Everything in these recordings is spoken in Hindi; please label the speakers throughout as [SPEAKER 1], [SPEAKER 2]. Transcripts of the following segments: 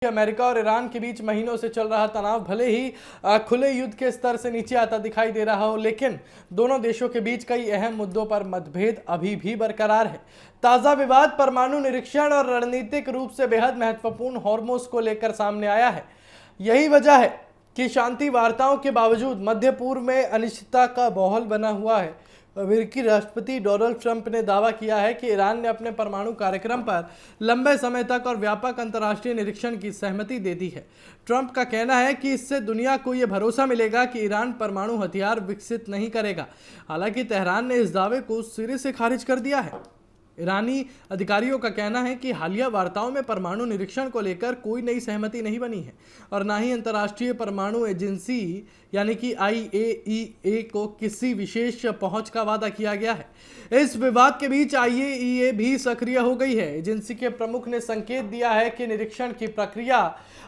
[SPEAKER 1] अमेरिका और ईरान के बीच महीनों से चल रहा तनाव भले ही खुले युद्ध के स्तर से नीचे आता दिखाई दे रहा हो, लेकिन दोनों देशों के बीच कई अहम मुद्दों पर मतभेद अभी भी बरकरार है। ताजा विवाद परमाणु निरीक्षण और रणनीतिक रूप से बेहद महत्वपूर्ण हॉर्मोज को लेकर सामने आया है। यही वजह है कि शांति वार्ताओं के बावजूद मध्य पूर्व में अनिश्चितता का माहौल बना हुआ है। अमेरिकी राष्ट्रपति डोनाल्ड ट्रंप ने दावा किया है कि ईरान ने अपने परमाणु कार्यक्रम पर लंबे समय तक और व्यापक अंतर्राष्ट्रीय निरीक्षण की सहमति दे दी है। ट्रंप का कहना है कि इससे दुनिया को यह भरोसा मिलेगा कि ईरान परमाणु हथियार विकसित नहीं करेगा। हालांकि तेहरान ने इस दावे को सिरे से खारिज कर दिया है। ईरानी अधिकारियों का कहना है कि हालिया वार्ताओं में परमाणु निरीक्षण को लेकर कोई नई सहमति नहीं बनी है और ना ही अंतर्राष्ट्रीय परमाणु एजेंसी यानी कि IAEA को किसी विशेष पहुंच का वादा किया गया है। इस विवाद के बीच IAEA भी सक्रिय हो गई है। एजेंसी के प्रमुख ने संकेत दिया है कि निरीक्षण की प्रक्रिया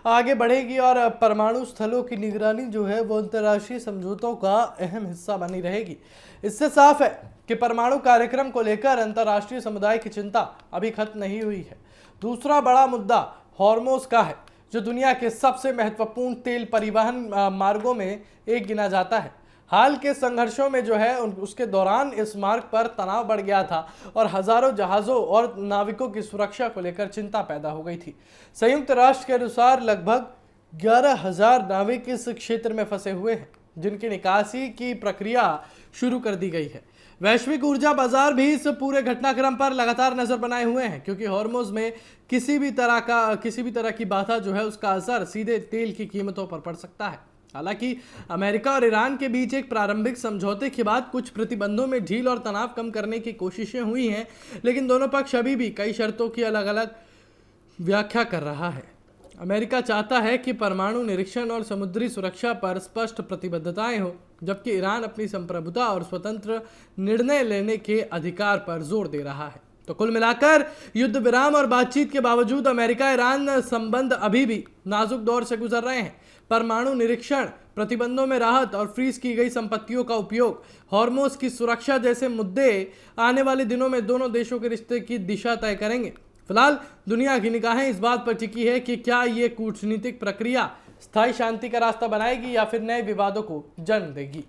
[SPEAKER 1] आगे बढ़ेगी और परमाणु स्थलों की निगरानी जो है वो अंतर्राष्ट्रीय समझौतों का अहम हिस्सा बनी रहेगी। इससे साफ है कि परमाणु कार्यक्रम को लेकर अंतर्राष्ट्रीय समुदाय की चिंता अभी खत्म नहीं हुई है। दूसरा बड़ा मुद्दा हॉर्मोज का है, जो दुनिया के सबसे महत्वपूर्ण तेल परिवहन मार्गों में एक गिना जाता है। हाल के संघर्षों में जो है उसके दौरान इस मार्ग पर तनाव बढ़ गया था और हजारों जहाज़ों और नाविकों की सुरक्षा को लेकर चिंता पैदा हो गई थी। संयुक्त राष्ट्र के अनुसार लगभग 11,000 नाविक इस क्षेत्र में फंसे हुए हैं, जिनकी निकासी की प्रक्रिया शुरू कर दी गई है। वैश्विक ऊर्जा बाजार भी इस पूरे घटनाक्रम पर लगातार नजर बनाए हुए हैं, क्योंकि हॉर्मोज में किसी भी तरह की बाधा जो है उसका असर सीधे तेल की कीमतों पर पड़ सकता है। हालांकि अमेरिका और ईरान के बीच एक प्रारंभिक समझौते के बाद कुछ प्रतिबंधों में ढील और तनाव कम करने की कोशिशें हुई हैं, लेकिन दोनों पक्ष अभी भी कई शर्तों की अलग अलग व्याख्या कर रहा है। अमेरिका चाहता है कि परमाणु निरीक्षण और समुद्री सुरक्षा पर स्पष्ट प्रतिबद्धताएं हो, जबकि ईरान अपनी संप्रभुता और स्वतंत्र निर्णय लेने के अधिकार पर जोर दे रहा है। तो कुल मिलाकर युद्ध विराम और बातचीत के बावजूद अमेरिका ईरान संबंध अभी भी नाजुक दौर से गुजर रहे हैं। परमाणु निरीक्षण, प्रतिबंधों में राहत और फ्रीज की गई संपत्तियों का उपयोग, हॉर्मोज की सुरक्षा जैसे मुद्दे आने वाले दिनों में दोनों देशों के रिश्ते की दिशा तय करेंगे। फिलहाल दुनिया की निगाहें इस बात पर टिकी है कि क्या ये कूटनीतिक प्रक्रिया स्थायी शांति का रास्ता बनाएगी या फिर नए विवादों को जन्म देगी।